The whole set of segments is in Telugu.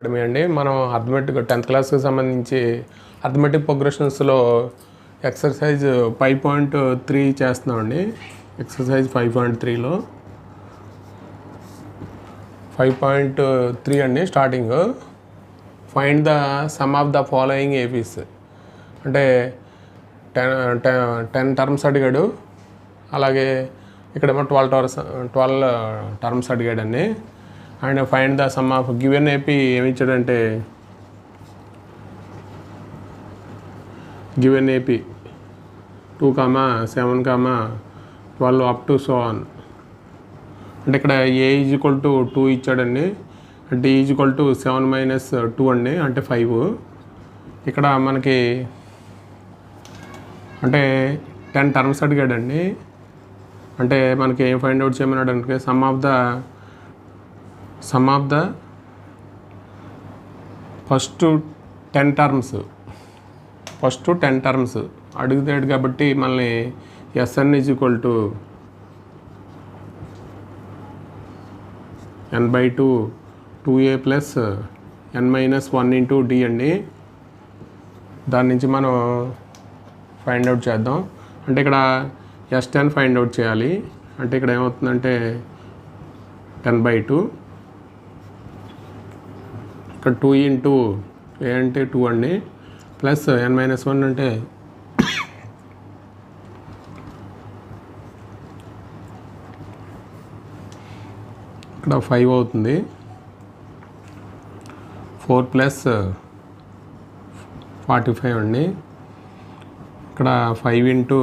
అండి మనం అర్థమెటిక్ 10th క్లాస్కి సంబంధించి అర్థమెటిక్ ప్రోగ్రెషన్స్లో ఎక్సర్సైజ్ 5.3 చేస్తున్నామండి. ఎక్సర్సైజ్ 5.3లో 5.3 అండి స్టార్టింగ్. Find the sum of the following APs అంటే 10 టర్మ్స్ అడిగాడు. అలాగే ఇక్కడేమో 12 టర్మ్స్ అడిగాడండి. And find the sum of given AP ఏమి ఇచ్చాడంటే given AP 2, 7, 12 up to so on. అంటే ఇక్కడ ఏ ఈజ్ ఈక్వల్ టు 2 ఇచ్చాడండి. అంటే ఈజ్ ఈక్వల్ టు 7 - 2 అండి, అంటే 5. ఇక్కడ మనకి అంటే 10 టర్మ్స్ అడిగాడండి. అంటే మనకి ఏం ఫైండ్ అవుట్ చేయమన్నాడు అంటే sum of the first 10 terms అడుగుతాడు. కాబట్టి మళ్ళీ S N is equal to n/2 2a plus n-1 into D అండి. దాని నుంచి మనం ఫైండ్ అవుట్ చేద్దాం. అంటే ఇక్కడ S10 ఫైండ్ అవుట్ చేయాలి. అంటే ఇక్కడ ఏమవుతుందంటే 10/2, ఇక్కడ 2 ఇంటూ ఏ అంటే 2 అండి, ప్లస్ n-1 అంటే ఇక్కడ 5 అవుతుంది. 4 + 45 అండి. ఇక్కడ 5 ఇంటూ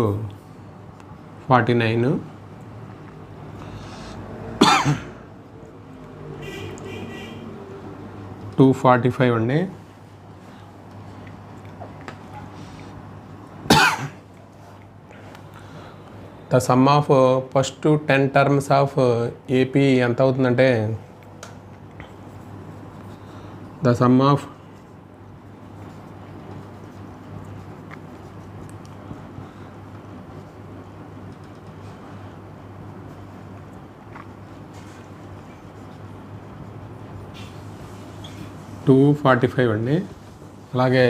49, 245 అండి. The sum of first 10 terms of AP ఎంత అవుతుందంటే ద సమ్ ఆఫ్ $245 అండి. అలాగే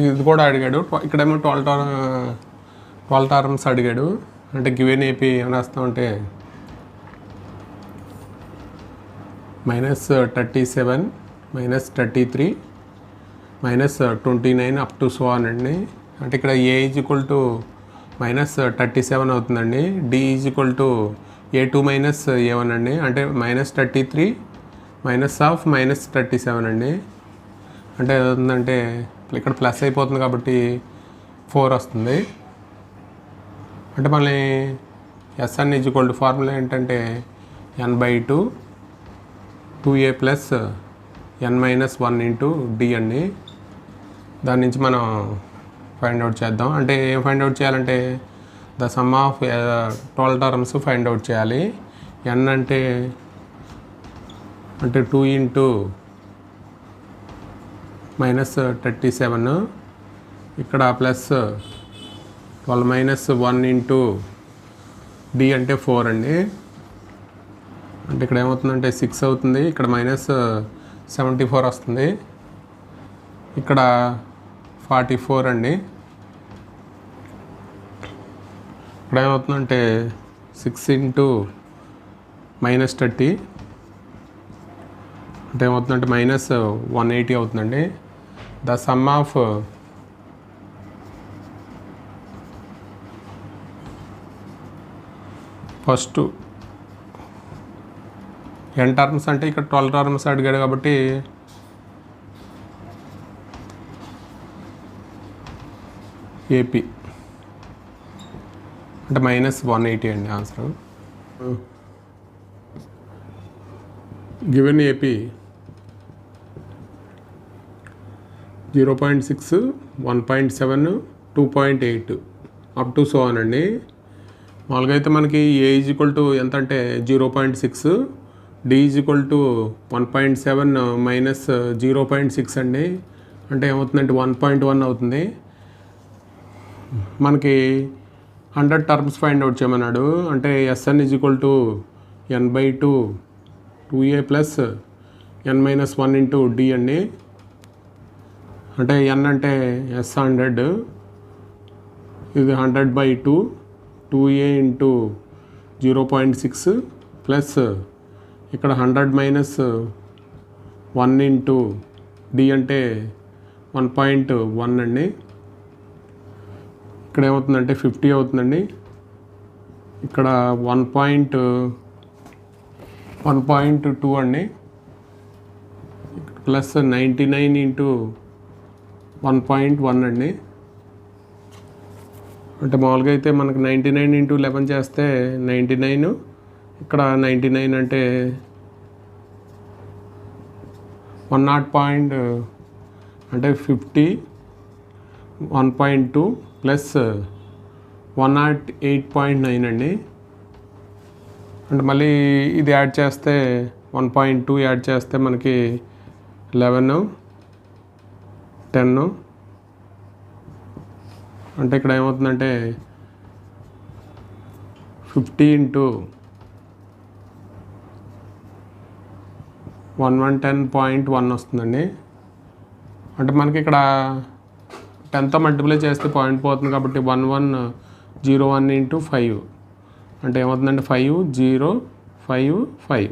ఇది కూడా అడిగాడు. ఇక్కడేమో 12 టర్మ్స్ అడిగాడు. అంటే గివెన్ ఏపీ ఏమైనా వస్తామంటే -37 -33 -29 అప్ టు సో ఆన్ అండి. అంటే ఇక్కడ ఏ ఈజ్ ఈక్వల్ టు -37 అవుతుందండి. D is equal to A2 - A1 అండి. అంటే -33 -37 అండి. అంటే ఏమవుతుందంటే ఇక్కడ ప్లస్ అయిపోతుంది కాబట్టి 4 వస్తుంది. అంటే మళ్ళీ S N is equal to formula ఏంటంటే n/2 2a plus n-1 into D అండి. దాని నుంచి మనం ఫైండ్ అవుట్ చేద్దాం. అంటే ఏం ఫైండ్ అవుట్ చేయాలంటే the sum of 12 terms find out చేయాలి. n అంటే 2 ఇంటూ -37, ఇక్కడ ప్లస్ 12 - 1 ఇంటూ డి అంటే 4 అండి. అంటే ఇక్కడ ఏమవుతుందంటే 6 అవుతుంది. ఇక్కడ -74 వస్తుంది. ఇక్కడ 44 అండి. ఇక్కడ ఏమవుతుందంటే 6 ఇంటూ -30 అంటే ఏమవుతుందంటే -180 అవుతుందండి. The sum of first n terms అంటే ఇక్కడ 12 టర్మ్స్ అడిగాడు కాబట్టి ఏపీ అంటే -180 అండి answer. Given AP 0.6 1.7 2.8 up to so on అండి. మామూలుగా అయితే మనకి ఏ ఈజ్ ఈక్వల్ టు ఎంత అంటే 0.6, డి ఈజ్ ఈక్వల్ టు 1.7 - 0.6 అండి. అంటే ఏమవుతుందంటే 1.1 అవుతుంది. మనకి 100 టర్మ్స్ ఫైండ్ అవుట్ చేయమన్నాడు. అంటే S N is equal to n/2 2a plus n-1 into D అండి. అంటే n అంటే s 100, ఇది 100/2, 2a ఇంటూ 0.6 ప్లస్ ఇక్కడ 100-1 ఇంటూ డి అంటే 1.1 అండి. ఇక్కడ ఏమవుతుందంటే 50 అవుతుందండి. ఇక్కడ 1.2 అండి, ప్లస్ 99 ఇంటూ 1.1 అండి. అంటే మామూలుగా అయితే మనకు 99 ఇంటూ 11 చేస్తే 99, ఇక్కడ 99 అంటే 10 అంటే 50, 1.2 ప్లస్ 108.9 అండి. అంటే మళ్ళీ ఇది యాడ్ చేస్తే 1.2 యాడ్ చేస్తే మనకి 11, 10. అంటే ఇక్కడ ఏమవుతుందంటే 50 ఇంటూ 110.1 వస్తుందండి. అంటే మనకి ఇక్కడ 10తో మల్టిప్లై చేస్తే పాయింట్ పోతుంది కాబట్టి 1101 ఇంటూ 5 అంటే ఏమవుతుందంటే 5055.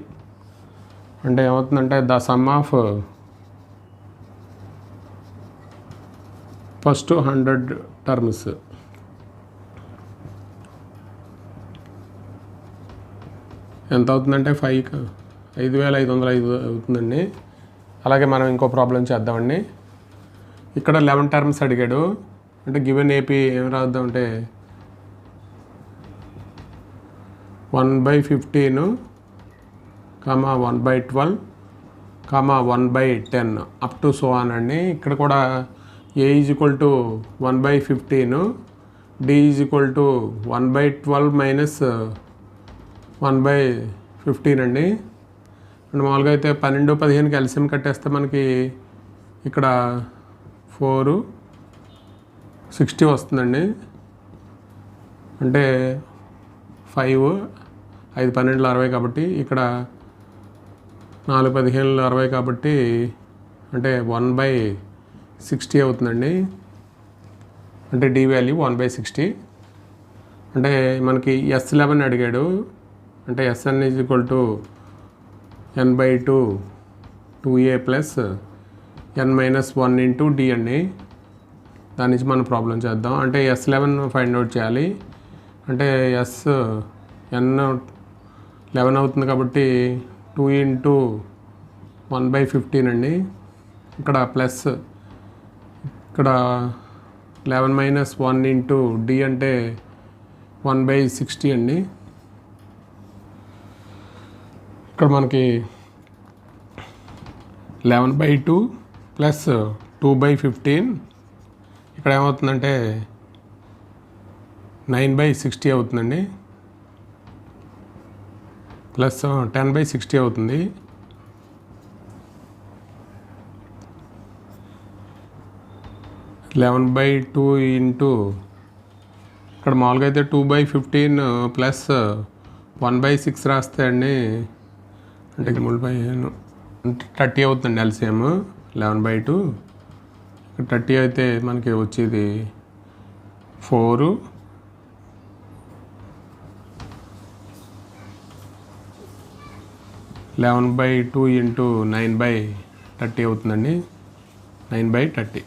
అంటే ఏమవుతుందంటే the sum of first 100 terms ఎంత అవుతుందంటే 5505 అవుతుందండి. అలాగే మనం ఇంకో ప్రాబ్లం చేద్దామండి. ఇక్కడ 11 టర్మ్స్ అడిగాడు. అంటే గివెన్ ఏపీ ఏం రాద్దామంటే 1/15, 1/12, 1/10 అప్ టు సో ఆన్ అండి. ఇక్కడ కూడా a is equal to 1/15, d is equal to 1/12 minus 1/15 అండి. అంటే మామూలుగా అయితే 12, 15 ఎల్సిఎం కట్టేస్తే మనకి ఇక్కడ 460 వస్తుందండి. అంటే 5 12 60 కాబట్టి ఇక్కడ 4 15 60 కాబట్టి అంటే 1/60 అవుతుందండి. అంటే డి వాల్యూ 1/60. అంటే మనకి S11 అడిగాడు. అంటే Sn is equal to n/2 2a plus n-1 into D అండి. దాని నుంచి మనం ప్రాబ్లం చేద్దాం. అంటే S11 ఫైండ్ అవుట్ చేయాలి. అంటే n11 అవుతుంది కాబట్టి 2 ఇంటూ 1/15 అండి. ఇక్కడ ప్లస్ ఇక్కడ 11-1 ఇంటూ డి అంటే 1/60 అండి. ఇక్కడ మనకి 11/2 ప్లస్ 2/15 ఇక్కడ ఏమవుతుందంటే 9/60 అవుతుందండి. ప్లస్ 10/60 అవుతుంది. (11/2) ఇంటూ ఇక్కడ మామూలుగా అయితే 2/15 ప్లస్ 1/6 రాస్తే అండి అంటే 30 అవుతుందండి ఎల్సిఎం. 11/2 30 అయితే మనకి వచ్చేది 4 11/2 ఇంటూ 9/30 అవుతుందండి. 9/30.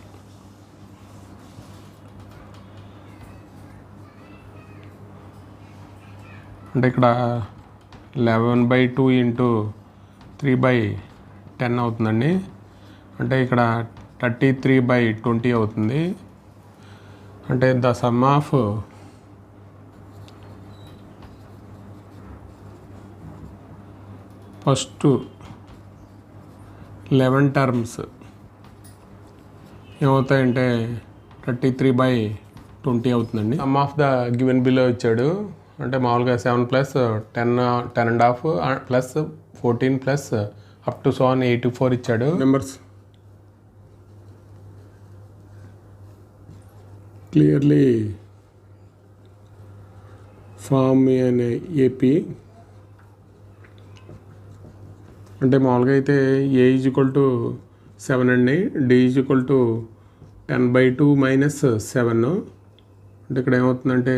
అంటే ఇక్కడ 11/2 ఇంటూ 3/10 అవుతుందండి. అంటే ఇక్కడ 33/20 అవుతుంది. అంటే the sum of first 11 terms ఏమవుతాయంటే 33/20 అవుతుందండి. Sum of the given below ఇచ్చాడు. అంటే మామూలుగా 7 plus 10.5 plus 14 plus up to so on 84 ఇచ్చాడు. Numbers clearly form an AP అంటే మామూలుగా అయితే ఏ ఈజ్ ఈక్వల్ టు 7 అండి, D is equal to 10/2 minus 7. అంటే ఇక్కడ ఏమవుతుందంటే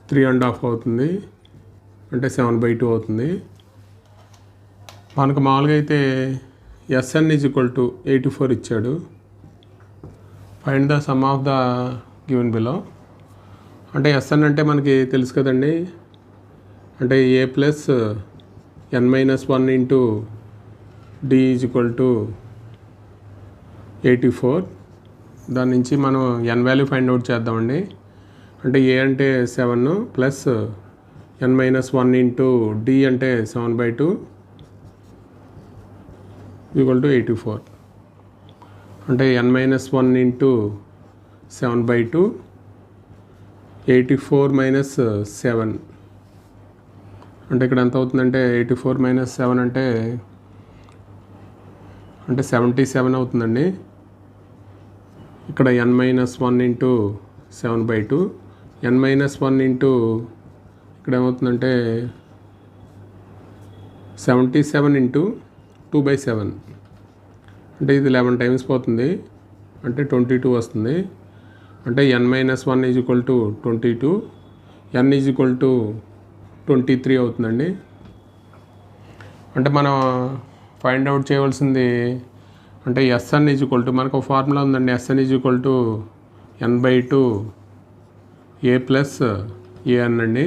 3.5 అవుతుంది, అంటే 7/2 అవుతుంది. మనకు మామూలుగా అయితే ఎస్ఎన్ ఈజ్ ఈక్వల్ టు 84 ఇచ్చాడు. Find the sum of the given below. అంటే ఎస్ఎన్ అంటే మనకి తెలుసు కదండి, అంటే a plus n-1 into D is equal to 84. దాని నుంచి మనం n వాల్యూ ఫైండ్ అవుట్ చేద్దామండి. అంటే ఏ అంటే 7 ప్లస్ n-1 ఇంటూ డి అంటే 7/2 ఈక్వల్ టు 84. అంటే n-1 ఇంటూ 7/2 84 మైనస్ 7. అంటే ఇక్కడ ఎంత అవుతుందంటే 84 మైనస్ 7 అంటే 77 అవుతుందండి. ఇక్కడ n-1 ఇంటూ 7/2 n-1 ఇంటూ ఇక్కడ ఏమవుతుందంటే 77 ఇంటూ 2/7. అంటే ఇది 11 టైమ్స్ పోతుంది, అంటే 22 వస్తుంది. అంటే n-1 is equal to 22, n is equal to 23 అవుతుందండి. అంటే మనం ఫైండ్ అవుట్ చేయవలసింది అంటే ఎస్ఎన్ ఈజ్ ఈక్వల్ టు, మనకు ఒక ఫార్ములా ఉందండి, S N is equal to n/2 A plus A N అండి.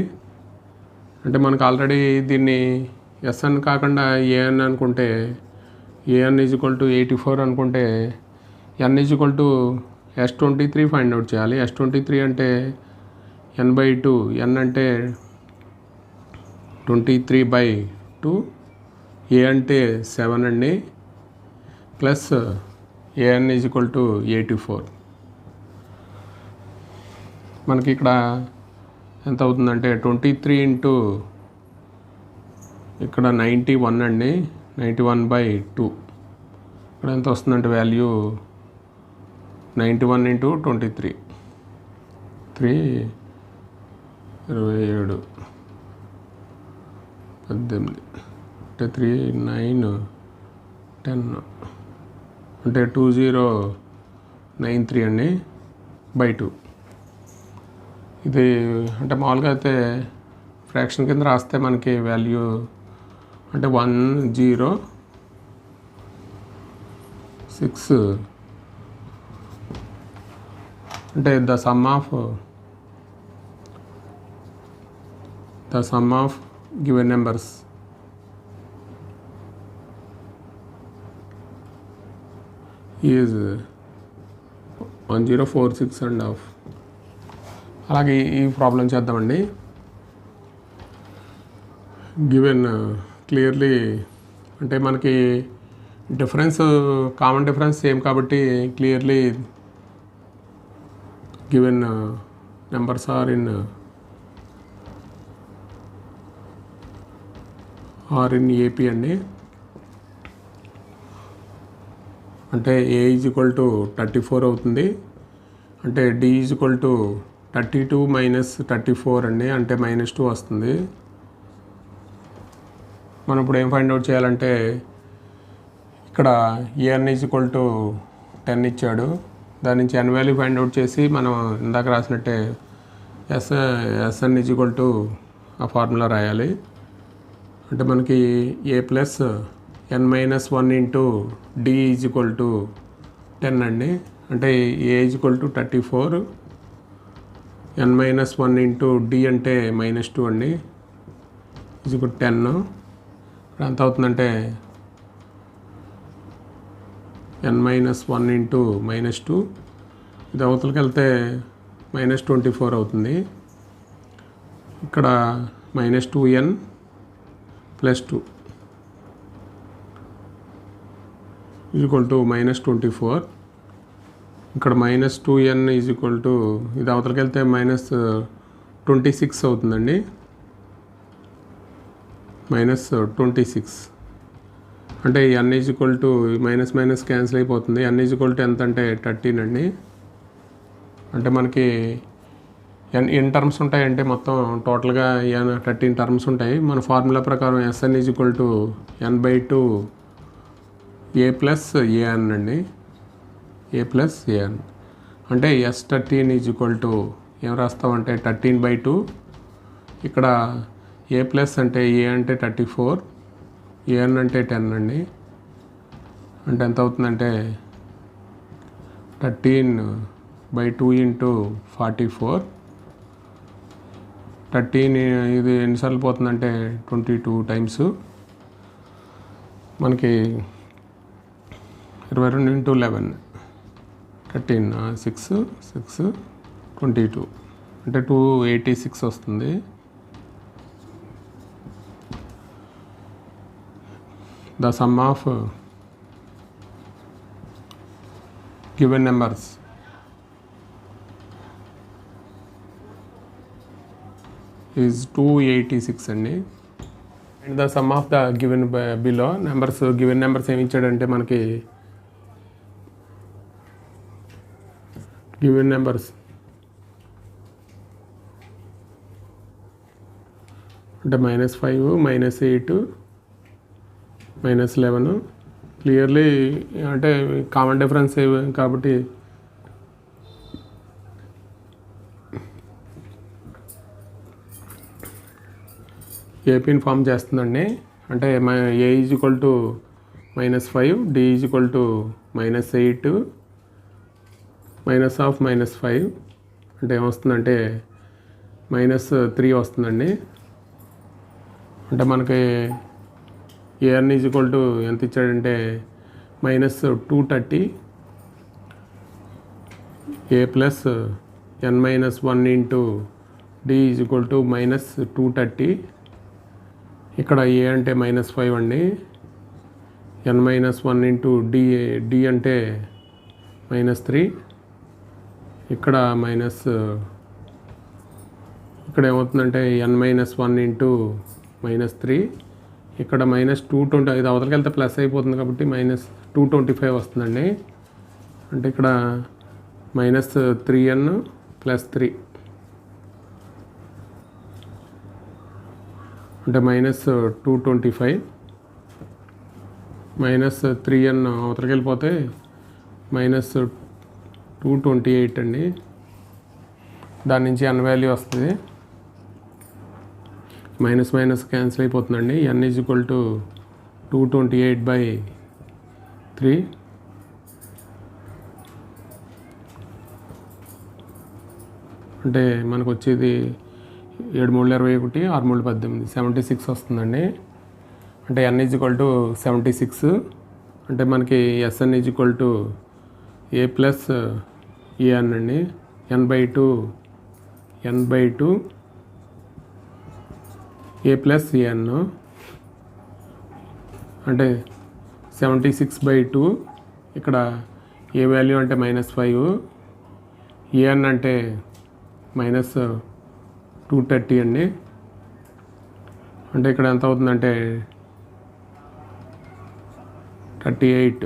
అంటే మనకు ఆల్రెడీ దీన్ని ఎస్ఎన్ కాకుండా ఏఎన్ అనుకుంటే ఏఎన్ ఈజ్ ఈక్వల్ టు 84 అనుకుంటే n is equal to S23 find out చేయాలి. S23 అంటే n/2, n అంటే 23/2, ఏ అంటే 7 అండి, plus A N is equal to 84. మనకి ఇక్కడ ఎంత అవుతుందంటే 23 ఇంటూ ఇక్కడ 91 అండి, 91/2. ఇక్కడ ఎంత వస్తుందంటే వాల్యూ 91 ఇంటూ 23 27 18 అంటే 3 9 10 అంటే 2093 అండి /2. ఇది అంటే మామూలుగా అయితే ఫ్రాక్షన్ కింద రాస్తే మనకి వాల్యూ అంటే 106 అంటే the sum of given numbers is 1046.5. అలాగే ఈ ప్రాబ్లం చేద్దామండి. గివెన్ క్లియర్లీ అంటే మనకి డిఫరెన్స్ కామన్ డిఫరెన్స్ సేమ్ కాబట్టి clearly given numbers are in AP అండి. అంటే ఏ ఈజ్ ఈక్వల్ టు 34 అవుతుంది, అంటే D is equal to 32 minus 34 అండి, అంటే -2 వస్తుంది. మనం ఇప్పుడు ఏం ఫైండ్ అవుట్ చేయాలంటే ఇక్కడ ఏఎన్ ఈజ్ ఈక్వల్ టు 10 ఇచ్చాడు, దాని నుంచి ఎన్ వాల్యూ ఫైండ్ అవుట్ చేసి మనం ఇందాక రాసినట్టే ఎస్ఎన్ ఈజ్ ఈక్వల్ టు ఆ ఫార్ములా రాయాలి. అంటే మనకి a plus n-1 into D is equal to 10 అండి, అంటే ఏ is equal to 34, n-1 into d అంటే -2 అండి, ఈజ్ ఈక్వల్ 10. ఇక్కడ ఎంత అవుతుందంటే n-1 ఇంటూ -2, ఇది అవతలకి వెళ్తే -24 అవుతుంది. ఇక్కడ -2n + 2 ఈక్వల్ టు -24. ఇక్కడ -2n ఈజ్ ఈక్వల్ టు ఇది అవతలకి వెళ్తే -26 అవుతుందండి, -26. అంటే n is equal to minus cancel అయిపోతుంది. n ఈజ్ ఈక్వల్ టు ఎంత అంటే 13 అండి. అంటే మనకి ఎన్ని టర్మ్స్ ఉంటాయంటే మొత్తం టోటల్గా 13 టర్మ్స్ ఉంటాయి. మన ఫార్ములా ప్రకారం S N is equal to n/2 a plus A N అండి. a ప్లస్ ఏఎన్ అంటే S13 ఈజ్ ఈక్వల్ టు ఏం రాస్తామంటే 13/2. ఇక్కడ a ప్లస్ అంటే a అంటే 34, ఏఎన్ అంటే 10 అండి. అంటే ఎంత అవుతుందంటే 13/2 ఇంటూ 44. 13 ఇది ఎన్నిసార్లు పోతుందంటే 22 టైమ్స్. మనకి 22 ఇంటూ 11 13 6 6 22 అంటే 286 వస్తుంది. The sum of given numbers is 286 అండి. And the sum of the given below numbers, given numbers ఏమి ఇచ్చాడంటే మనకి గివెన్ నెంబర్స్ అంటే -5 -8 -11 క్లియర్లీ అంటే కామన్ డిఫరెన్స్ కాబట్టి ఏపీని ఫామ్ చేస్తుందండి. అంటే ఏ is equal to -5, d is equal to -8 -5 అంటే ఏమొస్తుందంటే -3 వస్తుందండి. అంటే మనకి ఏఎన్ ఈజ్ ఈక్వల్ టు ఎంత ఇచ్చాడంటే -230 a plus n-1 into D is equal to -230. ఇక్కడ ఏ అంటే -5 అండి. n-1 ఇంటూ డి అంటే -3. ఇక్కడ ఇక్కడ ఏమవుతుందంటే n-1 ఇంటూ -3. ఇక్కడ -220, ఇది అవతలకి వెళ్తే ప్లస్ అయిపోతుంది కాబట్టి -225 వస్తుందండి. అంటే ఇక్కడ -3n + 3 అంటే -225 -3n అవతలకి వెళ్ళిపోతే -228 అండి. దాని నుంచి n వాల్యూ వస్తుంది. మైనస్ క్యాన్సిల్ అయిపోతుందండి. n is equal to 228/3. అంటే మనకు వచ్చేది 7 3 21 6 3 18 76 వస్తుందండి. అంటే n ఈజ్ ఈక్వల్ టు 76. అంటే మనకి S N is equal to A plus A N అండి. n/2 a ప్లస్ ఏఎన్ అంటే 76/2. ఇక్కడ ఏ వాల్యూ అంటే -5, ఏఎన్ అంటే -230 అండి. అంటే ఇక్కడ ఎంత అవుతుందంటే 38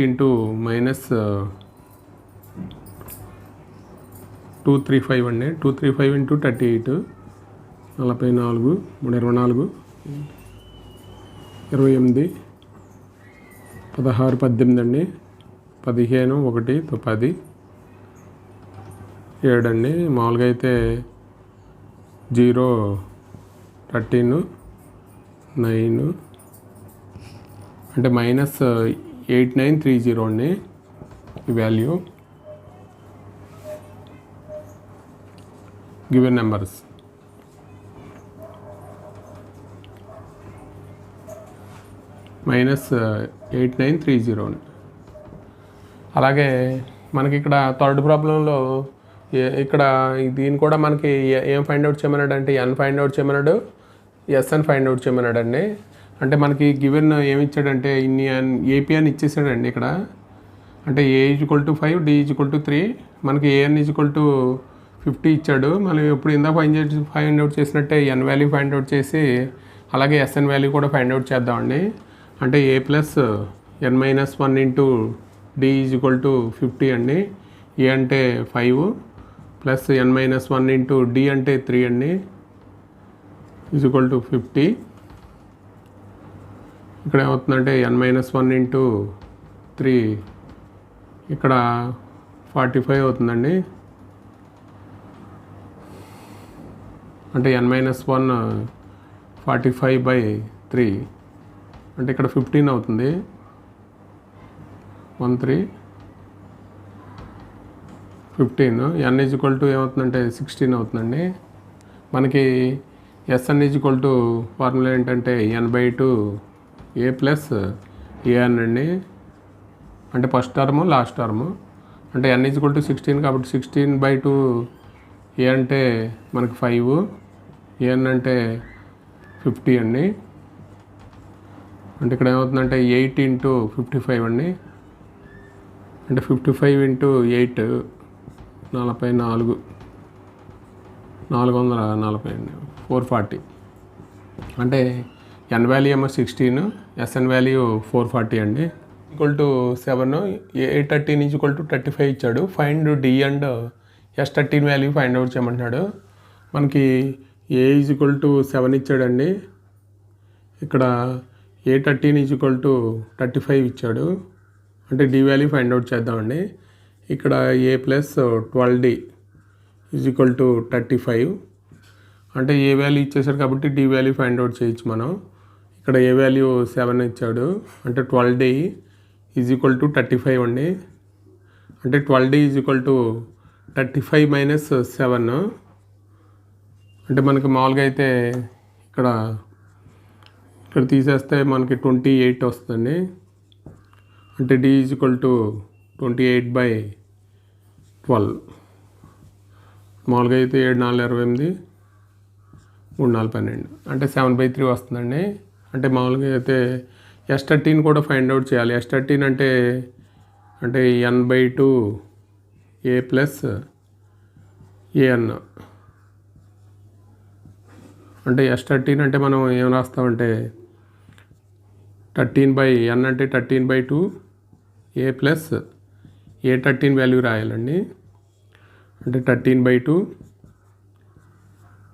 ఇంటూ -235 అండి. 235 ఇంటూ 38 44 3 24 28 16 18 అండి. 15 1 10 7 అండి. మామూలుగా అయితే 0 13 9 అంటే -8930 అండి ఈ వాల్యూ. Given numbers -8930. అలాగే మనకి ఇక్కడ థర్డ్ ప్రాబ్లంలో ఇక్కడ దీన్ని కూడా మనకి ఏం ఫైండ్ అవుట్ చేయమన్నాడు అంటే n ఫైండ్ అవుట్ చేయమన్నాడు, ఎస్ఎన్ ఫైండ్ అవుట్ చేయమన్నాడు అండి. అంటే మనకి గివెన్ ఏమి ఇచ్చాడంటే ఇన్ని ఏపీ అని ఇచ్చేసాడండి ఇక్కడ. అంటే ఏ is equal to 5, d is equal to 3, మనకి ఏఎన్ ఈజ్ ఈక్వల్ టు 50 ఇచ్చాడు. మనం ఇప్పుడు ఇందాక ఫైండ్ అవుట్ చేసినట్టే ఎన్ వాల్యూ ఫైండ్ అవుట్ చేసి అలాగే ఎస్ఎన్ వాల్యూ కూడా ఫైండ్ అవుట్ చేద్దామండి. అంటే a plus n-1 into D is equal to 50 అండి. ఏ అంటే 5, ప్లస్ n-1 ఇంటూ d అంటే 3 అండి ఈజ్ ఈక్వల్ టు 50. ఇక్కడ ఏమవుతుందంటే n-1 ఇంటూ 3 ఇక్కడ 45 అవుతుందండి. అంటే n-1 45/3 అంటే ఇక్కడ 15 అవుతుంది. 15 n ఈజ్ ఈక్వల్ టు ఏమవుతుందంటే 16 అవుతుందండి. మనకి Sn is equal to formula ఏంటంటే n/2 a ప్లస్ an అండి. అంటే ఫస్ట్ టర్ము లాస్ట్ టర్ము. అంటే n ఈజ్ ఈక్వల్ టు 16 కాబట్టి 16/2 a అంటే మనకి 5, an అంటే 50 అండి. అంటే ఇక్కడ ఏమవుతుందంటే 8 ఇంటూ 55 అండి. అంటే 55 ఇంటూ 8 44 440 అండి 440. అంటే n వాల్యూ ఏమో 16, Sn వాల్యూ 440 అండి. Equal to 7 A13 is equal to 35 ఇచ్చాడు. Find D and S13 value find out చేయమంటున్నాడు. మనకి A ఈజ్ ఈక్వల్ టు 7 ఇచ్చాడండి. ఇక్కడ A13 ఈజ్ ఈక్వల్ టు 35 ఇచ్చాడు. అంటే D వాల్యూ ఫైండ్ అవుట్ చేద్దామండి. ఇక్కడ A plus 12D is equal to 35. అంటే ఏ వాల్యూ ఇచ్చేసారు కాబట్టి D వాల్యూ ఫైండ్ అవుట్ చేయొచ్చు మనం. ఇక్కడ ఏ వాల్యూ 7 ఇచ్చాడు. అంటే 12D ఈజ్ ఈక్వల్ టు 35 అండి. అంటే 12D is equal to 35 minus 7. అంటే మనకి మామూలుగా అయితే ఇక్కడ తీసేస్తే మనకి 28 వస్తుందండి. అంటే D ఈజ్ ఈక్వల్ టు 28/12. మామూలుగా అయితే 7 4 28 3 4 12 అంటే 7/3 వస్తుందండి. అంటే మామూలుగా అయితే S13 కూడా ఫైండ్ అవుట్ చేయాలి. S13 అంటే n/2 a ప్లస్ an. అంటే S13 అంటే మనం ఏం రాస్తామంటే 13/n అంటే 13/2 a ప్లస్ A13 వాల్యూ రాయాలండి. అంటే 13/2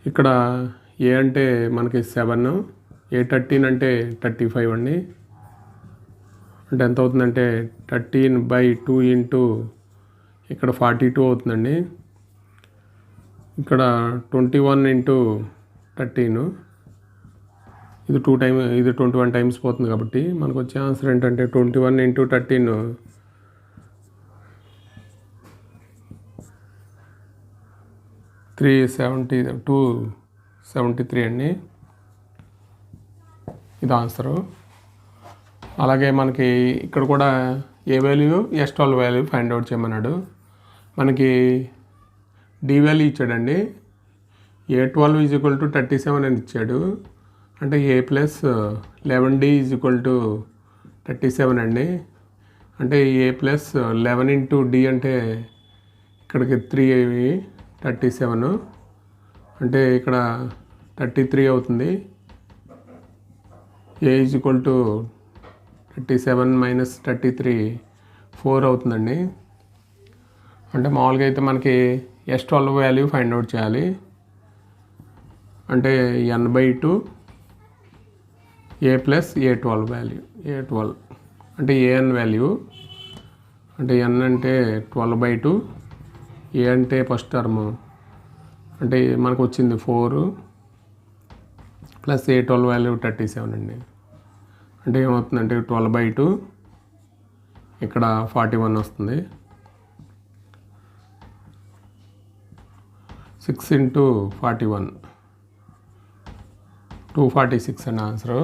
ఇక్కడ A అంటే మనకి 7, A13 అంటే 35 అండి. అంటే ఎంత అవుతుందంటే 13/2 ఇంటూ ఇక్కడ 42 అవుతుందండి. ఇక్కడ 21 ఇంటూ 13 ఇది 21 టైమ్స్ పోతుంది కాబట్టి మనకు వచ్చే ఆన్సర్ ఏంటంటే 21 ఇంటూ 13 273 అండి. ఇది ఆన్సరు. అలాగే మనకి ఇక్కడ కూడా a value S12 value find out చేయమన్నాడు. మనకి D వాల్యూ ఇచ్చాడండి. A12 ఈజ్ ఈక్వల్ టు 37 అని ఇచ్చాడు. అంటే A plus 11D is equal to 37 అండి. అంటే A ప్లస్ 11 ఇంటూ D అంటే ఇక్కడికి 37 అంటే ఇక్కడ 33 అవుతుంది. A is equal to 37 minus 33 4 అవుతుందండి. అంటే మామూలుగా అయితే మనకి S12 వాల్యూ ఫైండ్ అవుట్ చేయాలి. అంటే n/2 a plus A12 value A12 అంటే an వాల్యూ అంటే n అంటే 12/2 a అంటే ఫస్ట్ టర్మ్ అంటే మనకు వచ్చింది 4 ప్లస్ A12 వాల్యూ 37 అండి. అంటే ఏమవుతుందంటే 12/2 ఇక్కడ 41 వస్తుంది. 6 ఇంటూ 41 246 అండి answer.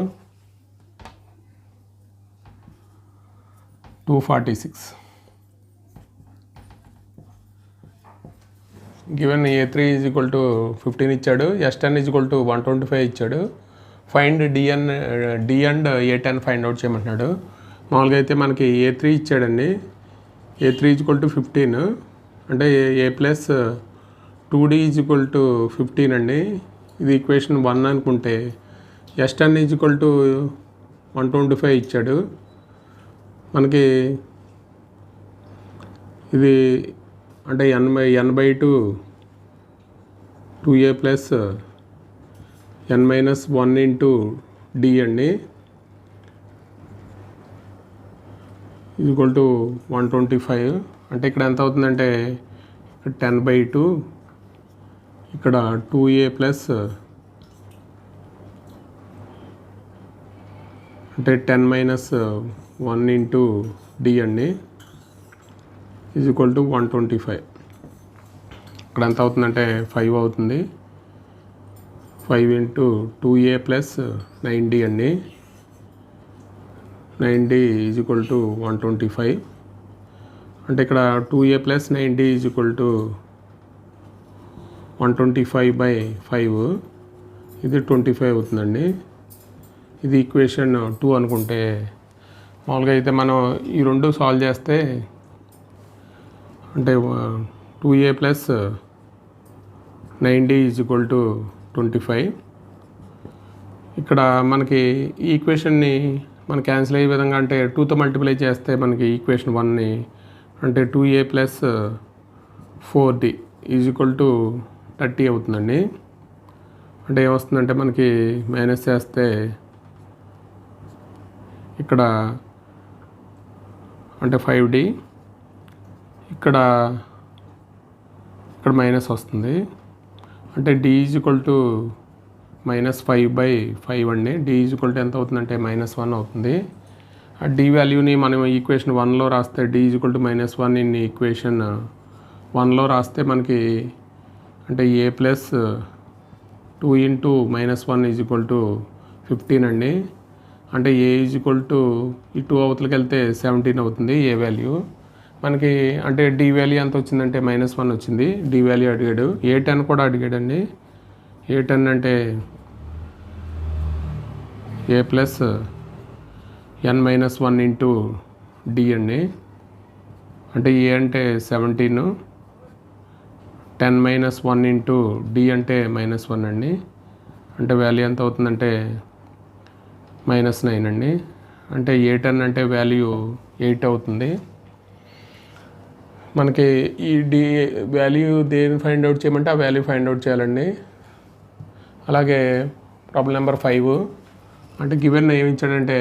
246. Given A3 is equal to 15 ఇచ్చాడు. S10 ఈజ్ ఈక్వల్ టు 125 ఇచ్చాడు. Find D and A10 find out చేయమంటున్నాడు. మామూలుగా అయితే మనకి A3 ఇచ్చాడండి. A3 ఈజ్ ఈక్వల్ టు 15 అంటే A plus 2D is equal to 15 అండి. ఇది ఈక్వేషన్ 1 అనుకుంటే S10 ఈజ్ ఈక్వల్ టు 125 ఇచ్చాడు. మనకి ఇది అంటే n/2 2a plus n-1 into d అండి ఈక్వల్ టు 125. అంటే ఇక్కడ ఎంత అవుతుందంటే 10/2 ఇక్కడ 2a ప్లస్ అంటే 10-1 ఇంటూ d అండి ఈక్వల్ టు 125. ఇక్కడ ఎంత అవుతుందంటే 5 అవుతుంది. 5 ఇంటూ 2a ప్లస్ 9d అండి 9d ఈక్వల్ టు 125. అంటే ఇక్కడ 2a plus 9d equal to 125/5 ఇది 25 అవుతుందండి. ఇది ఈక్వేషన్ 2 అనుకుంటే మామూలుగా అయితే మనం ఈ రెండు సాల్వ్ చేస్తే అంటే 2a plus 9d equal to 25. ఇక్కడ మనకి ఈ ఈక్వేషన్ని మనం క్యాన్సిల్ అయ్యే విధంగా అంటే 2తో మల్టిప్లై చేస్తే మనకి ఈక్వేషన్ 1ని అంటే 2a plus 4d equal to 30 అవుతుందండి. అంటే ఏమొస్తుందంటే మనకి మైనస్ చేస్తే ఇక్కడ అంటే 5d ఇక్కడ మైనస్ వస్తుంది. అంటే d ఈక్వల్ టు -5/5 అండి. d ఈక్వల్ టు ఎంత అవుతుందంటే -1 అవుతుంది. ఆ d వాల్యూని మనం ఈక్వేషన్ 1లో రాస్తే d equal to -1 in equation 1లో రాస్తే మనకి అంటే a plus 2 into -1 equal to 15 అండి. అంటే a ఈక్వల్ టు ఈ 2 అవతలకి వెళ్తే 17 అవుతుంది a వాల్యూ. మనకి అంటే d వాల్యూ ఎంత వచ్చిందంటే -1 వచ్చింది. d వాల్యూ అడిగాడు. a10 కూడా అడిగాడండి. a10 అంటే a plus n-1 into d అండి. అంటే a అంటే 17 10-1 ఇంటూ d అంటే -1 అండి. అంటే వాల్యూ ఎంత అవుతుందంటే -9 అండి. అంటే a10 అంటే వాల్యూ 8 అవుతుంది. మనకి ఈ d వాల్యూ దేని ఫైండ్ అవుట్ చేయమంటే ఆ వాల్యూ ఫైండ్ అవుట్ చేయాలండి. అలాగే ప్రాబ్లం నెంబర్ 5 అంటే గివెన్ ఏమి ఇచ్చాడంటే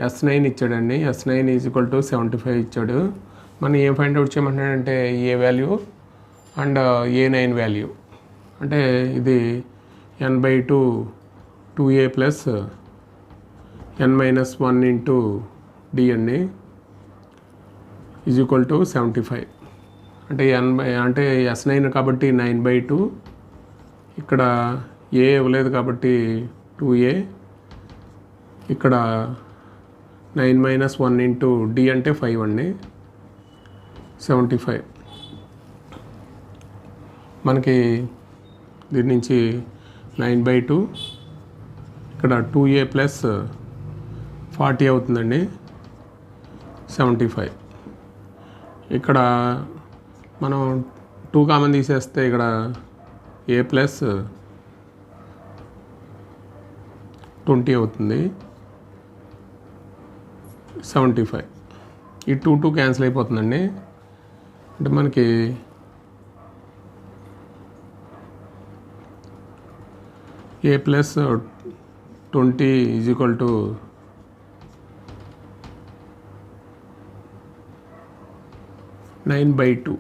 S9 ఇచ్చాడండి. S9 ఈక్వల్ టు 75 ఇచ్చాడు. మనం ఏం ఫైండ్ అవుట్ చేయమంటాడంటే A value and a9 value. అంటే ఇది n/2 2a plus n-1 into d అండి ఈక్వల్ టు 75. అంటే S9 కాబట్టి 9/2 ఇక్కడ a ఇవ్వలేదు కాబట్టి 2a ఇక్కడ 9-1 ఇంటూ d అంటే 5 అండి 75. మనకి దీని నుంచి 9/2 ఇక్కడ 2a ప్లస్ 40 అవుతుందండి 75. ఇక్కడ మనం 2 కామన్ తీసేస్తే ఇక్కడ a ప్లస్ 20 అవుతుంది 75. ఈ 2 క్యాన్సిల్ అయిపోతుందండి. అంటే మనకి a plus 20 equal to 9/2.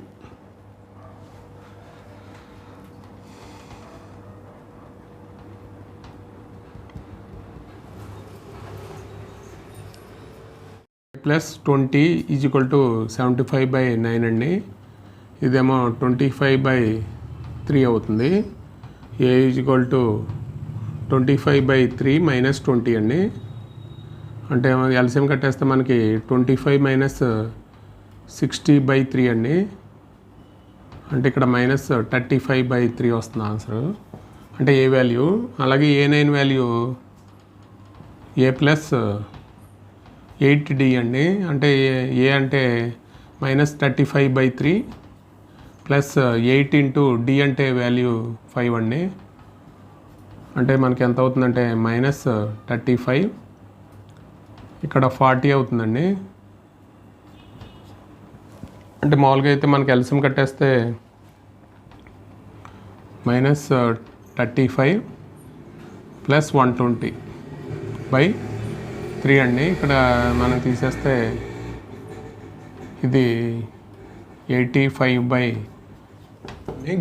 Plus 20 equal to 75/9 అండి. ఇదేమో 25/3 అవుతుంది. a ఈక్వల్ టు 25/3 - 20 అండి. అంటే ఎల్సిఎం కట్టేస్తే మనకి 25 - 60/3 అండి. అంటే ఇక్కడ -35/3 వస్తుంది ఆన్సర్. అంటే ఏ వాల్యూ. అలాగే a9 value a plus 8d అండి. అంటే a అంటే -35/3 ప్లస్ 8 ఇంటూ d అంటే వాల్యూ 5 అండి. అంటే మనకి ఎంత అవుతుందంటే -35 ఇక్కడ 40 అవుతుందండి. అంటే మామూలుగా అయితే మనకి ఎల్సిఎం కట్టేస్తే మైనస్ 35 ప్లస్ 120 బై 3 అండి. ఇక్కడ మనం తీసేస్తే ఇది 85 by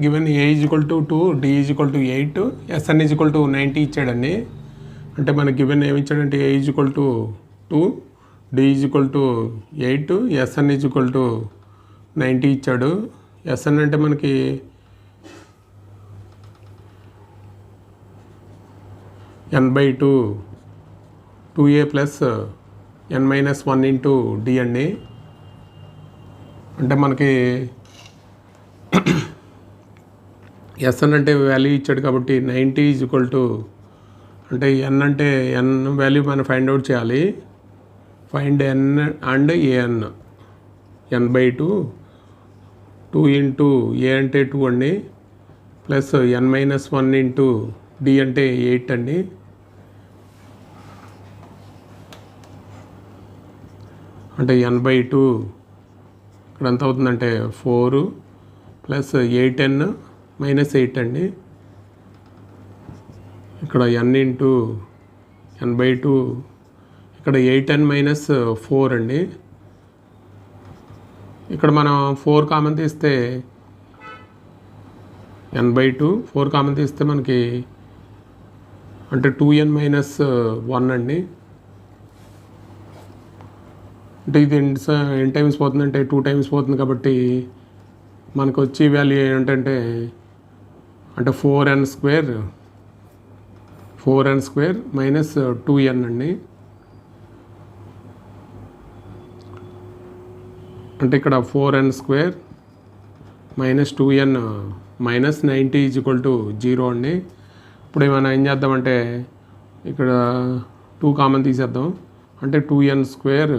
given A equal to 2, D equal to 8, SN equal to 90 ఇచ్చాడండి. అంటే మనకి గివెన్ ఏమి ఇచ్చాడంటే A equal to 2, D equal to 8, SN equal to 90 ఇచ్చాడు. ఎస్ఎన్ అంటే మనకి n/2 2a plus n-1 into D అండి. అంటే మనకి ఎస్ఎన్ అంటే వాల్యూ ఇచ్చాడు కాబట్టి 90 ఈజ్వల్ టు అంటే ఎన్ అంటే ఎన్ వాల్యూ మనం ఫైండ్ అవుట్ చేయాలి. Find N and AN n/2 2 into A అంటే 2 అండి ప్లస్ n-1 ఇంటూ డి అంటే 8 అండి. అంటే n/2 ఇక్కడ ఎంత అవుతుందంటే 4 ప్లస్ 8n మైనస్ 8 అండి. ఇక్కడ n ఇంటూ n/2 ఇక్కడ 8n మైనస్ 4 అండి. ఇక్కడ మనం 4 కామన్ తీస్తే n/2 4 కామన్ తీస్తే మనకి అంటే 2n మైనస్ 1 అండి. అంటే ఇది ఎన్ టైమ్స్ పోతుందంటే 2 టైమ్స్ పోతుంది కాబట్టి మనకు వచ్చే వాల్యూ ఏంటంటే అంటే 4n స్క్వేర్ మైనస్ 2n అండి. అంటే ఇక్కడ 4n square minus 2n minus 90 equal to 0 అండి. ఇప్పుడు మనం ఏం చేద్దామంటే ఇక్కడ 2 కామన్ తీసేద్దాం. అంటే 2n స్క్వేర్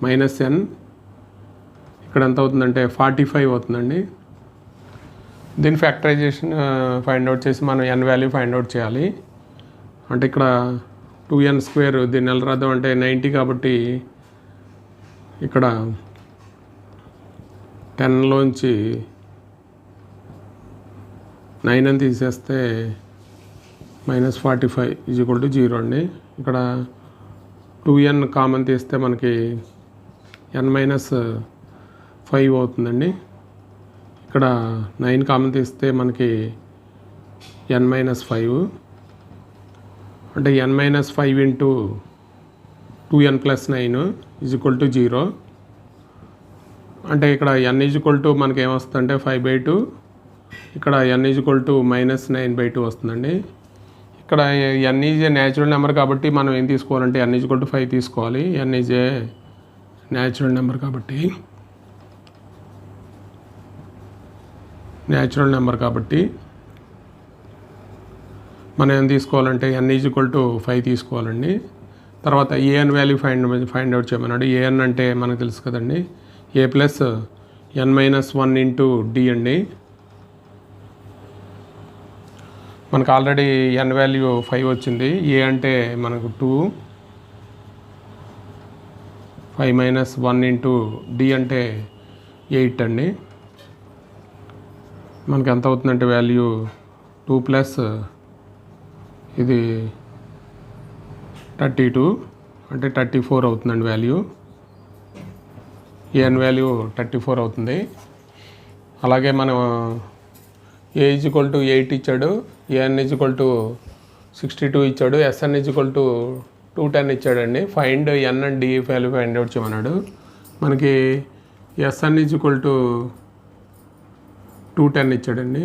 మైనస్ n ఇక్కడ ఎంత అవుతుందంటే 45 అవుతుందండి. దీని ఫ్యాక్టరైజేషన్ ఫైండ్ అవుట్ చేసి మనం n వాల్యూ ఫైండ్ అవుట్ చేయాలి. అంటే ఇక్కడ 2n స్క్వేర్ దీన్ని ఎలా రాద్దాం అంటే 90 కాబట్టి ఇక్కడ 10లోంచి 9 అని తీసేస్తే మైనస్ 45 ఈజ్వల్ టు 0 అండి. ఇక్కడ 2n కామన్ తీస్తే మనకి n-5 అవుతుందండి. ఇక్కడ 9 కామన్ తీస్తే మనకి n-5 అంటే n-5 into 2n plus 9 equal to 0. అంటే ఇక్కడ n ఈజ్వల్ టు మనకి ఏమొస్తుందంటే 5/2, ఇక్కడ n ఈజ్వల్ టు మైనస్ 9/2 వస్తుందండి. ఇక్కడ n is a natural number కాబట్టి మనం ఏం తీసుకోవాలంటే n ఈజ్వల్ టు 5 తీసుకోవాలి. n is a natural number కాబట్టి మనం ఏం తీసుకోవాలంటే n ఈజ్వల్ టు 5 తీసుకోవాలండి. తర్వాత ఏఎన్ వాల్యూ ఫైండ్ అవుట్ చేయమన్నాడు. ఏఎన్ అంటే మనకు తెలుసు కదండి, ఏ ప్లస్ n-1 ఇంటూ డి అండి. మనకు ఆల్రెడీ n వాల్యూ 5 వచ్చింది. ఏ అంటే మనకు 2, 5-1 ఇంటూ డి అంటే 8 అండి. మనకి ఎంత అవుతుందంటే వాల్యూ 2 ప్లస్ ఇది 32 అంటే 34 అవుతుందండి వాల్యూ. ఏఎన్ వాల్యూ 34 అవుతుంది. అలాగే మనం ఏ ఈజ్వల్ టు 8 ఇచ్చాడు, ఏఎన్ ఈజ్వల్ టు 62 ఇచ్చాడు, ఎస్ఎన్ ఈజ్వల్ టు 210 ఇచ్చాడండి. Find N and D value find out చేయమన్నాడు. మనకి ఎస్ఎన్ ఈజ్వల్ టు 210 ఇచ్చాడండి.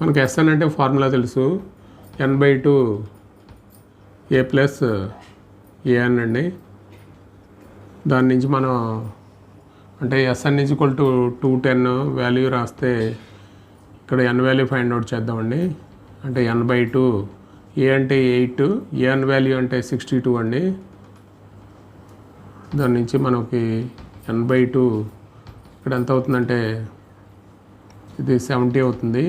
మనకి ఎస్ఎన్ అంటే ఫార్ములా తెలుసు, n/2 ఏ ప్లస్ ఏఎన్ అండి. దాని నుంచి మనం అంటే ఎస్ఎన్ ఈజ్వల్ టు 210 వాల్యూ రాస్తే ఇక్కడ n వాల్యూ ఫైండ్ అవుట్ చేద్దామండి. అంటే n/2 ఏ అంటే 8, ఏఎన్ వాల్యూ అంటే 62 అండి. దాని నుంచి మనకి n/2 ఇక్కడ ఎంత అవుతుందంటే ఇది 70 అవుతుంది.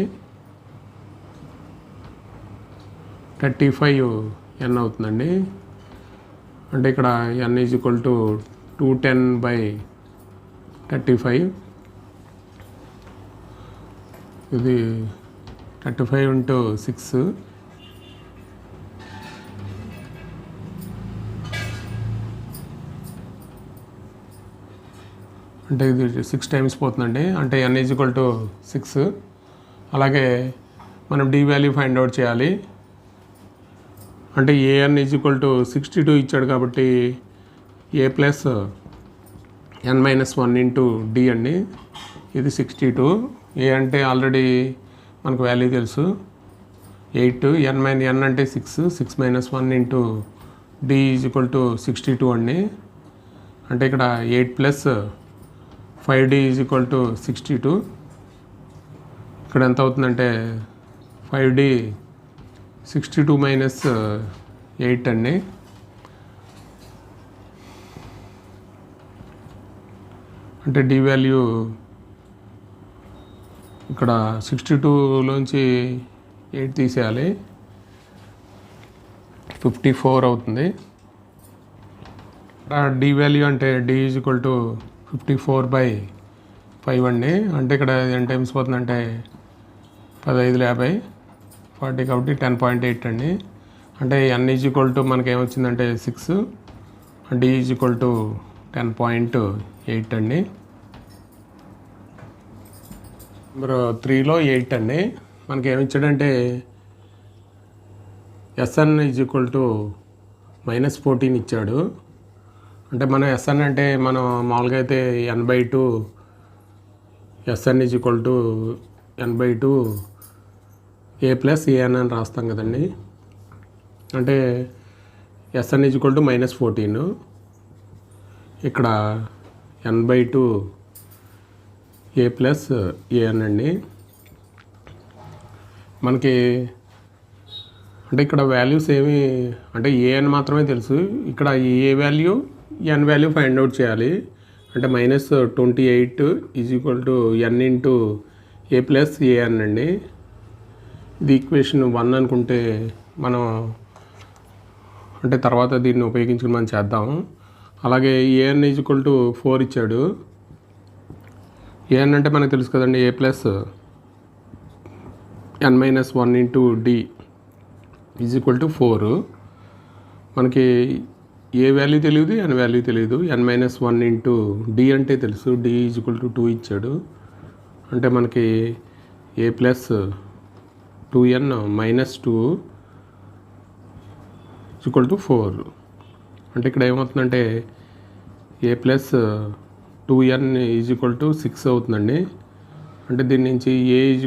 35 n అవుతుందండి. అంటే ఇక్కడ n ఈజ్వల్ టు 210/35 ఇది 35 into 6 అంటే ఇది 6 times పోతుందండి. అంటే n = 6. అలాగే మనం d వాల్యూ ఫైండ్ అవుట్ చేయాలి. అంటే an = 62 ఇచ్చాడు కాబట్టి a plus n-1 into d అండి. ఇది 62. a అంటే ఆల్రెడీ మనకు వాల్యూ తెలుసు 8. n అంటే 6. 6 - 1 ఇంటూ d = 62 అండి. అంటే ఇక్కడ 8 ప్లస్ 5d = 62. ఇక్కడ ఎంత అవుతుందంటే 5d 62 - 8 అండి. అంటే d వాల్యూ ఇక్కడ 62లోంచి 8 తీసేయాలి, 54 అవుతుంది. d వాల్యూ అంటే d = 54/5 అండి. అంటే ఇక్కడ n టైమ్స్ పోతుందంటే 15 50 40 కాబట్టి 10.8 అండి. అంటే n = మనకి ఏమొచ్చిందంటే 6, d = 10.8 అండి. నెంబర్ 3లో 8 అండి. మనకి ఏమిచ్చాడంటే SN = -14 ఇచ్చాడు. అంటే మనం SN అంటే మనం మామూలుగా అయితే n/2 SN = n/2 a plus an అని రాస్తాం కదండి. అంటే SN = -14. ఇక్కడ n/2 a ప్లస్ an అండి. మనకి అంటే ఇక్కడ వాల్యూస్ ఏమి అంటే an మాత్రమే తెలుసు. ఇక్కడ A value n value find out చేయాలి. అంటే -28 = n into a plus an అండి. ఇది ఈక్వేషన్ 1 అనుకుంటే మనం అంటే తర్వాత దీన్ని ఉపయోగించుకుని మనం చేద్దాం. అలాగే an = 4 ఇచ్చాడు. an అంటే మనకు తెలుసు కదండి, a plus n-1 into d = 4. మనకి ఏ వాల్యూ తెలియదు, n వాల్యూ తెలియదు. n-1 ఇంటూ d అంటే తెలుసు, d = 2 ఇచ్చాడు. అంటే మనకి a ప్లస్ 2n - 2 = 4. అంటే ఇక్కడ ఏమవుతుందంటే a ప్లస్ 2n = 6 అవుతుందండి. అంటే దీని నుంచి a =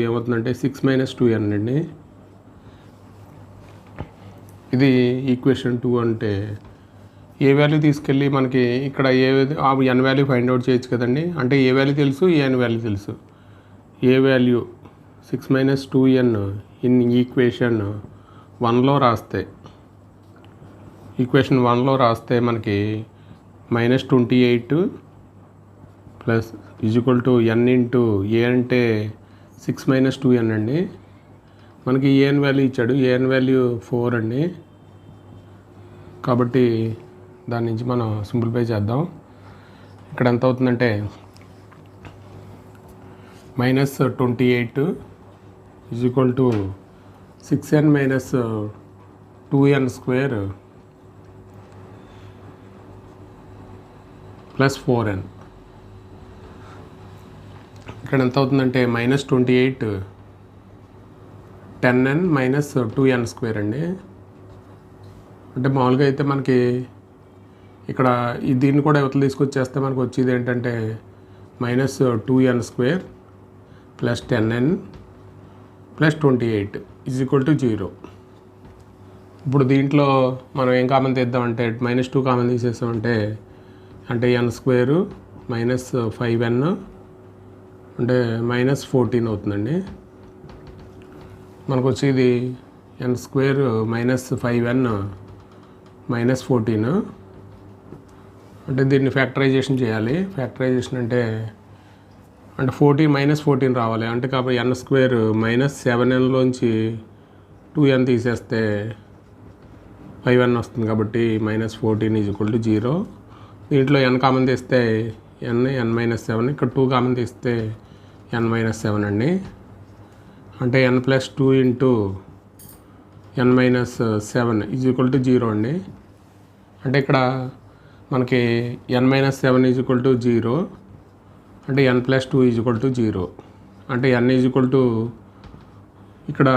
ఏమవుతుందంటే 6 - 2n అండి. ఇది ఈక్వేషన్ 2. అంటే ఏ వాల్యూ తీసుకెళ్ళి మనకి ఇక్కడ n వాల్యూ ఫైండ్ అవుట్ చేయొచ్చు కదండి. అంటే ఏ వాల్యూ తెలుసు, n వాల్యూ తెలుసు. ఏ వాల్యూ 6 - 2n ఇన్ ఈక్వేషన్ 1లో రాస్తే మనకి -28 ప్లస్ = n ఇంటూ a అంటే 6 - 2n అండి. మనకి an వాల్యూ ఇచ్చాడు, an వాల్యూ 4 అండి. కాబట్టి దాని నుంచి మనం సింప్లిఫై చేద్దాం. ఇక్కడ ఎంత అవుతుందంటే -28 = 6n - 2n² ప్లస్ 4n. ఇక్కడ ఎంత అవుతుందంటే -28 10n - 2n² అండి. అంటే మామూలుగా అయితే మనకి ఇక్కడ దీన్ని కూడా యువతలు తీసుకొచ్చేస్తే మనకు వచ్చేది ఏంటంటే -2n² ప్లస్ 10n ప్లస్ 28 = 0. ఇప్పుడు దీంట్లో మనం ఏం కామన్ తీద్దామంటే -2 కామన్ తీసేసామంటే అంటే n² - 5n అంటే -14 అవుతుందండి. మనకు వచ్చేది n² - 5n -14. అంటే దీన్ని ఫ్యాక్టరైజేషన్ చేయాలి. ఫ్యాక్టరైజేషన్ అంటే 14 రావాలి. అంటే కాబట్టి n² -7nలోంచి 2n తీసేస్తే 5n వస్తుంది. కాబట్టి -14 = 0. దీంట్లో n కామన్ తీస్తే n - 7, ఇక్కడ 2 కామన్ తీస్తే n - 7 అండి. అంటే n+2 ఇంటూ n-7 = 0 అండి. అంటే ఇక్కడ మనకి n-7 = 0, అంటే n+2 = 0. అంటే ఇక్కడ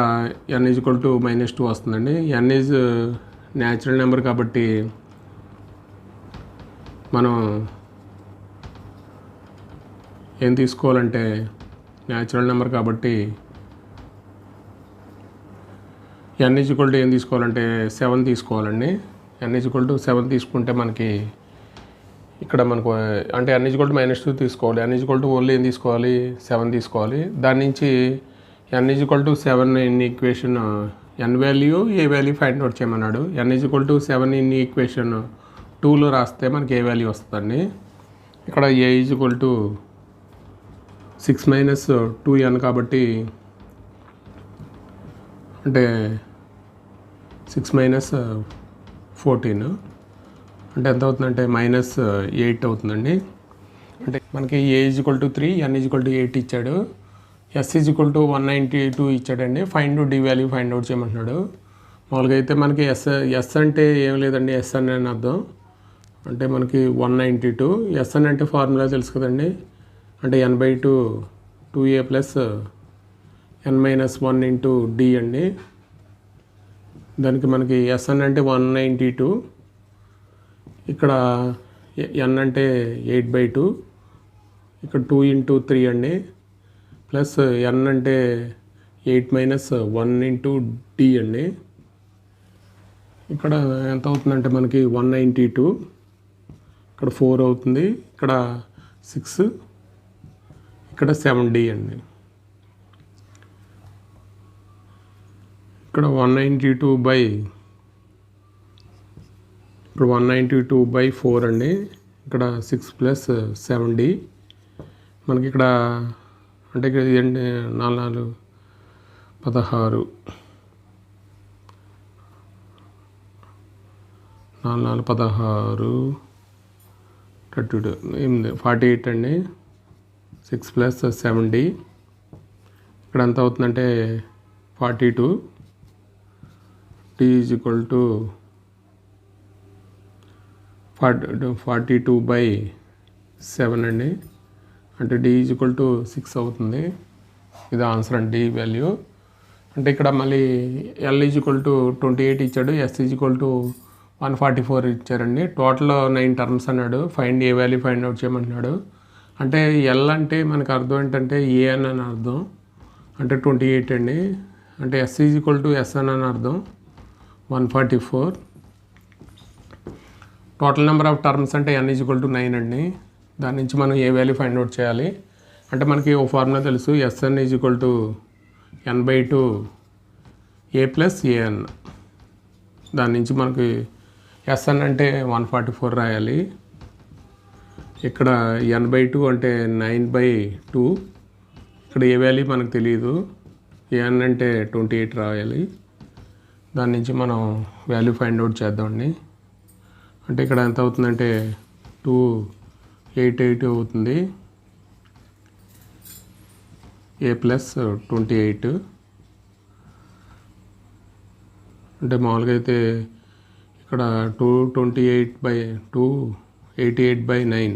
n -2 వస్తుందండి. n ఈజ్ న్యాచురల్ నెంబర్ కాబట్టి మనం ఏం తీసుకోవాలంటే న్యాచురల్ నెంబర్ కాబట్టి n ఏం తీసుకోవాలంటే 7 తీసుకోవాలండి. n 7 తీసుకుంటే మనకి ఇక్కడ మనకు అంటే n -2 తీసుకోవాలి. n ఓన్లీ ఏం తీసుకోవాలి, 7 తీసుకోవాలి. దాని నుంచి n 7 in equation n value A value find out చేయమన్నాడు. n 7 ఇన్ ఈక్వేషన్ 2లో రాస్తే మనకి ఏ వాల్యూ వస్తుందండి. ఇక్కడ a = 6 - 2n కాబట్టి అంటే 6 - 14 అంటే ఎంత అవుతుందంటే -8 అవుతుందండి. అంటే మనకి a = 3, n = 8 ఇచ్చాడు. s = 192 ఇచ్చాడండి. Find d value find out చేయమంటున్నాడు. మామూలుగా అయితే మనకి s అంటే ఏం లేదండి, s అని అర్థం. అంటే మనకి 192. s అని అంటే ఫార్ములా తెలుసు కదండి. అంటే n/2 2a + n-1 into d అండి. దానికి మనకి s అని అంటే 192, ఇక్కడ n అంటే 8/2, ఇక్కడ 2 ఇంటూ 3 అండి, ప్లస్ n అంటే 8 - 1 ఇంటూ d అండి. ఇక్కడ ఎంత అవుతుందంటే మనకి 192, ఇక్కడ 4 అవుతుంది, ఇక్కడ 6, ఇక్కడ 7d అండి. ఇక్కడ 192/4 అండి. ఇక్కడ 6 + 7d. మనకి ఇక్కడ అంటే ఇక్కడ ఏంటి 4 4 16 16 32 48 అండి. 6 + 7d. ఇక్కడ ఎంత అవుతుందంటే 42. d = 42/7 అండి. అంటే d = 6 అవుతుంది. ఇది ఆన్సర్ అండి, d వాల్యూ. అంటే ఇక్కడ మళ్ళీ l = 28 ఇచ్చాడు, s = 144 ఇచ్చారండి. టోటల్ 9 టర్మ్స్ అన్నాడు. Find a value find out చేయమంటున్నాడు. అంటే l అంటే మనకు అర్థం ఏంటంటే a అని అర్థం, అంటే 28 అండి. అంటే s = s అని అర్థం, 144. టోటల్ నెంబర్ ఆఫ్ టర్మ్స్ అంటే n = 9 అండి. దాని నుంచి మనం ఏ వాల్యూ ఫైండ్ అవుట్ చేయాలి అంటే మనకి ఓ ఫార్ములా తెలుసు, Sn = n/2 a + an. దాని నుంచి మనకి Sn అంటే 144 రాయాలి. ఇక్కడ n/2 అంటే 9/2. ఇక్కడ ఏ వాల్యూ మనకు తెలియదు, an అంటే 28 రాయాలి. దాని నుంచి మనం వాల్యూ ఫైండ్ అవుట్ చేద్దామండి. అంటే ఇక్కడ ఎంత అవుతుందంటే 288 అవుతుంది, a + 28. అంటే మామూలుగా అయితే ఇక్కడ 288/9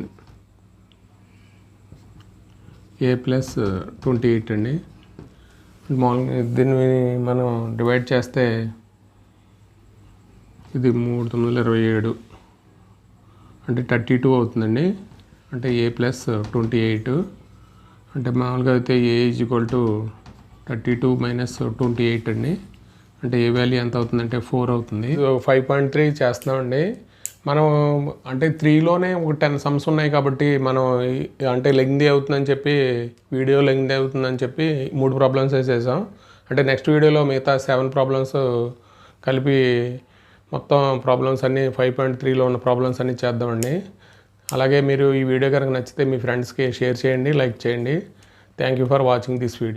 a + 28 అండి. మామూలుగా దీన్ని మనం డివైడ్ చేస్తే ఇది 327 అంటే 32 అవుతుందండి. అంటే a + 28 అంటే మామూలుగా అయితే a = 32 - 28 అండి. అంటే ఏ వాల్యూ ఎంత అవుతుందంటే 4 అవుతుంది. 5.3 చేస్తున్నామండి మనం. అంటే 3లోనే ఒక 10 సమ్స్ ఉన్నాయి కాబట్టి మనం అంటే లెంగ్తీ అవుతుందని చెప్పి, వీడియో లెంగ్తీ అవుతుందని చెప్పి 3 ప్రాబ్లమ్స్ వేసేసాం. అంటే నెక్స్ట్ వీడియోలో మిగతా 7 ప్రాబ్లమ్స్ కలిపి మొత్తం ప్రాబ్లమ్స్ అన్నీ 5.3లో ఉన్న ప్రాబ్లమ్స్ అన్నీ చేద్దామండి. అలాగే మీరు ఈ వీడియో కనుక నచ్చితే మీ ఫ్రెండ్స్కి షేర్ చేయండి, లైక్ చేయండి. Thank you for watching this video.